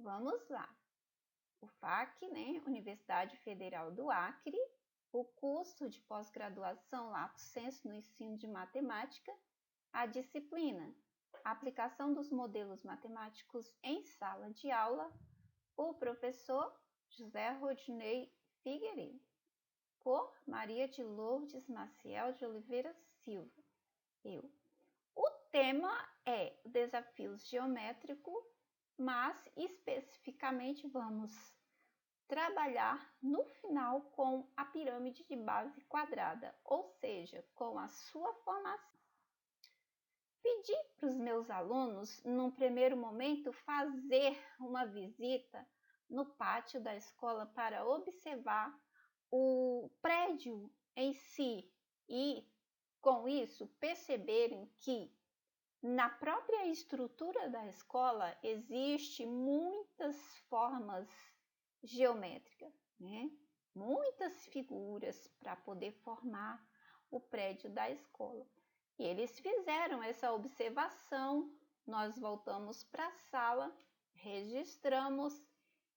Vamos lá. UFAC, né? Universidade Federal do Acre, o curso de pós-graduação Lato Sensu no ensino de matemática, a disciplina Aplicação dos modelos matemáticos em sala de aula, o professor José Rodinei Figueiredo, por Maria de Lourdes Maciel de Oliveira Silva. O tema é desafios geométricos, mas especificamente vamos trabalhar no final com a pirâmide de base quadrada, ou seja, com a sua formação. Pedi para os meus alunos, num primeiro momento, fazer uma visita no pátio da escola para observar o prédio em si e, com isso, perceberem que na própria estrutura da escola existe muitas formas geométricas, né? Muitas figuras para poder formar o prédio da escola. E eles fizeram essa observação, nós voltamos para a sala, registramos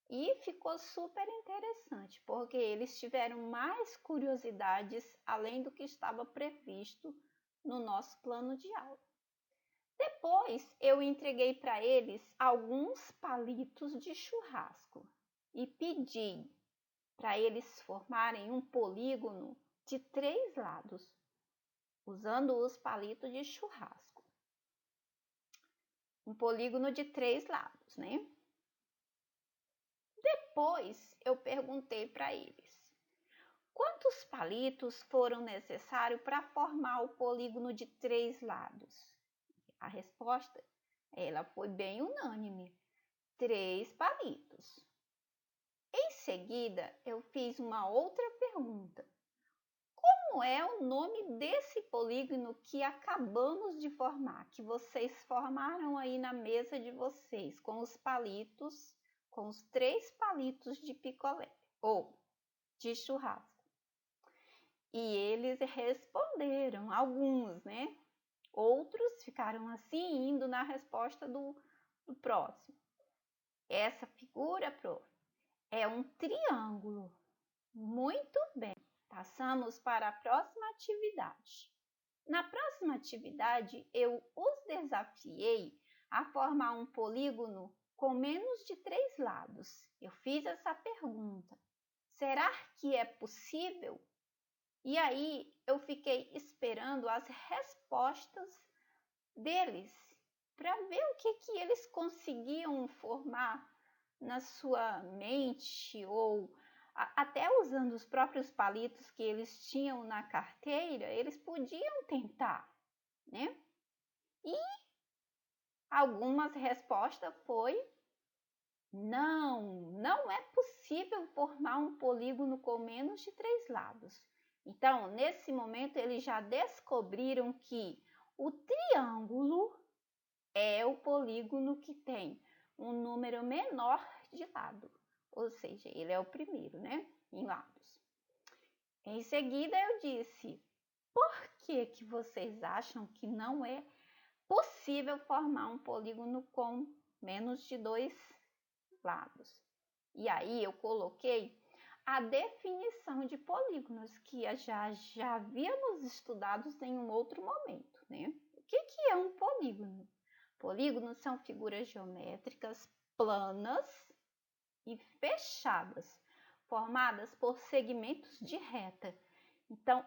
e ficou super interessante, porque eles tiveram mais curiosidades além do que estava previsto no nosso plano de aula. Depois eu entreguei para eles alguns palitos de churrasco e pedi para eles formarem um polígono de 3 lados, usando os palitos de churrasco. Um polígono de 3 lados, né? Depois eu perguntei para eles: quantos palitos foram necessários para formar o polígono de 3 lados? A resposta, ela foi bem unânime: 3 palitos. Em seguida, eu fiz uma outra pergunta: como é o nome desse polígono que acabamos de formar, que vocês formaram aí na mesa de vocês, com os palitos, com os 3 palitos de picolé ou de churrasco? E eles responderam, alguns, né? Outros ficaram assim, indo na resposta do próximo. Essa figura, prof, é um triângulo. Muito bem. Passamos para a próxima atividade. Na próxima atividade, eu os desafiei a formar um polígono com menos de 3 lados. Eu fiz essa pergunta: será que é possível? E aí eu fiquei esperando as respostas deles para ver o que eles conseguiam formar na sua mente ou até usando os próprios palitos que eles tinham na carteira, eles podiam tentar, né? E algumas respostas foi: não é possível formar um polígono com menos de 3 lados. Então, nesse momento, eles já descobriram que o triângulo é o polígono que tem um número menor de lado, ou seja, ele é o primeiro, né, em lados. Em seguida eu disse: por que vocês acham que não é possível formar um polígono com menos de 2 lados? E aí eu coloquei a definição de polígonos que já havíamos estudado em um outro momento, né? O que é um polígono? Polígonos são figuras geométricas planas e fechadas, formadas por segmentos de reta. Então,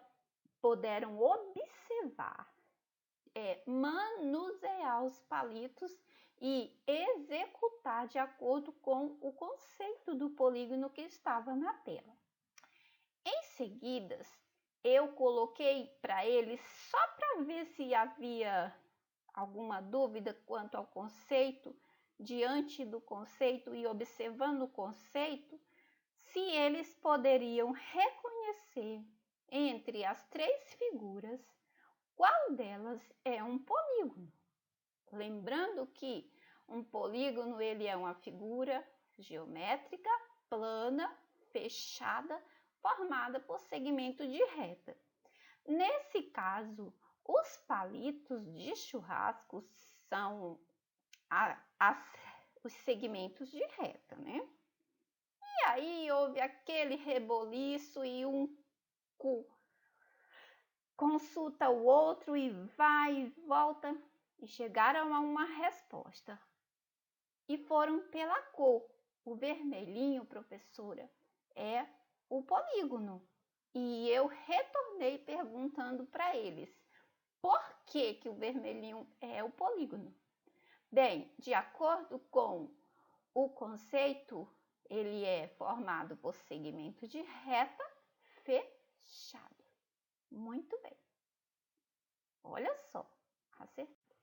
puderam observar, manusear os palitos e executar de acordo com o conceito do polígono que estava na tela. Em seguida, eu coloquei para eles, só para ver se havia alguma dúvida quanto ao conceito, diante do conceito e observando o conceito, se eles poderiam reconhecer entre as 3 figuras qual delas é um polígono. Lembrando que um polígono ele é uma figura geométrica plana, fechada, formada por segmento de reta. Nesse caso, os palitos de churrasco são os segmentos de reta, né? E aí houve aquele reboliço e um consulta o outro e vai e volta e chegaram a uma resposta. E foram pela cor. O vermelhinho, professora, é o polígono. E eu retornei perguntando para eles, por que que o vermelhinho é o polígono? Bem, de acordo com o conceito, ele é formado por segmento de reta fechado. Muito bem. Olha só, acertei.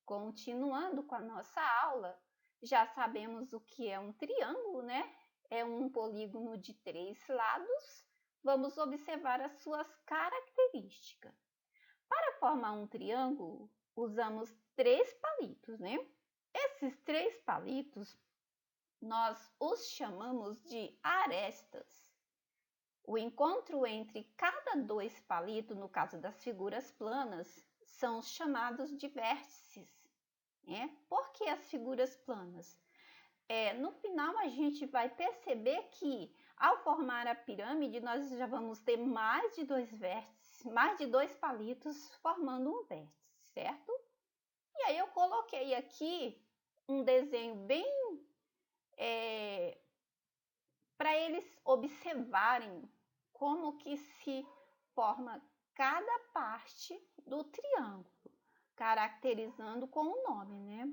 Continuando com a nossa aula, já sabemos o que é um triângulo, né? É um polígono de 3 lados. Vamos observar as suas características. Para formar um triângulo, usamos 3 palitos, né? Esses 3 palitos, nós os chamamos de arestas. O encontro entre cada 2 palitos, no caso das figuras planas, são chamados de vértices. Por que as figuras planas? No final, a gente vai perceber que, ao formar a pirâmide, nós já vamos ter mais de 2 vértices, mais de 2 palitos formando um vértice, certo? E aí eu coloquei aqui um desenho bem para eles observarem como que se forma cada parte do triângulo, caracterizando com o nome, né?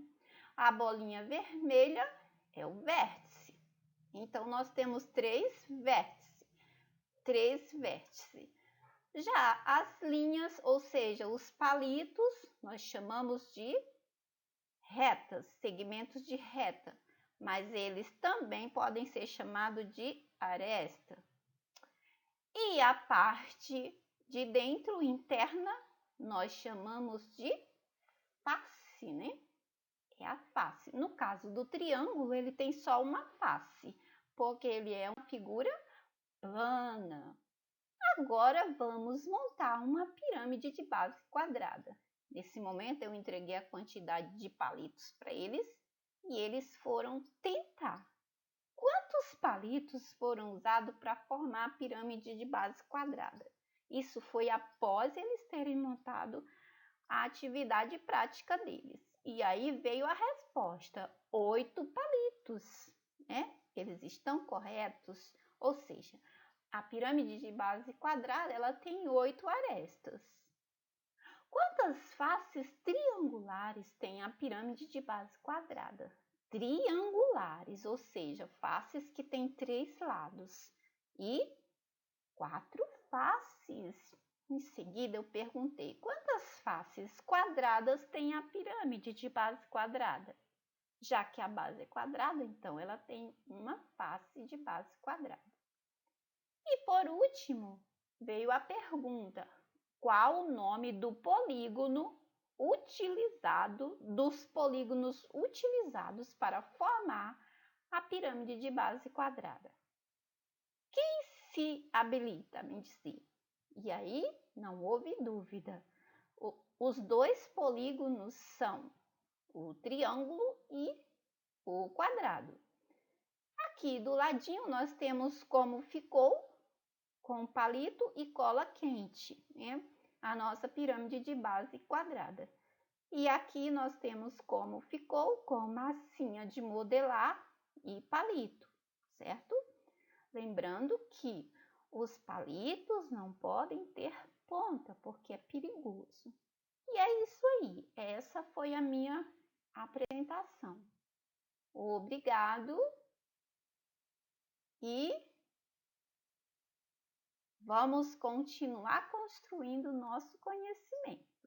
A bolinha vermelha é o vértice. Então, nós temos 3 vértices. Já as linhas, ou seja, os palitos, nós chamamos de retas, segmentos de reta, mas eles também podem ser chamados de aresta. E a parte de dentro, interna, nós chamamos de face, né? É a face. No caso do triângulo, ele tem só uma face, porque ele é uma figura plana. Agora vamos montar uma pirâmide de base quadrada. Nesse momento eu entreguei a quantidade de palitos para eles e eles foram tentar. Quantos palitos foram usados para formar a pirâmide de base quadrada? Isso foi após eles terem montado a atividade prática deles. E aí veio a resposta, 8 palitos, né? Eles estão corretos? Ou seja, a pirâmide de base quadrada, ela tem 8 arestas. Quantas faces triangulares tem a pirâmide de base quadrada? Triangulares, ou seja, faces que têm 3 lados e 4 faces. Em seguida, eu perguntei, quantas faces quadradas tem a pirâmide de base quadrada? Já que a base é quadrada, então ela tem uma face de base quadrada. E por último, veio a pergunta, qual o nome do polígono utilizado, dos polígonos utilizados para formar a pirâmide de base quadrada? Quem se habilita a me dizer? E aí, não houve dúvida. Os 2 polígonos são o triângulo e o quadrado. Aqui do ladinho nós temos como ficou com palito e cola quente, né? A nossa pirâmide de base quadrada. E aqui nós temos como ficou com massinha de modelar e palito, certo? Lembrando que os palitos não podem ter ponta, porque é perigoso. E é isso aí, essa foi a minha apresentação. Obrigado e vamos continuar construindo nosso conhecimento.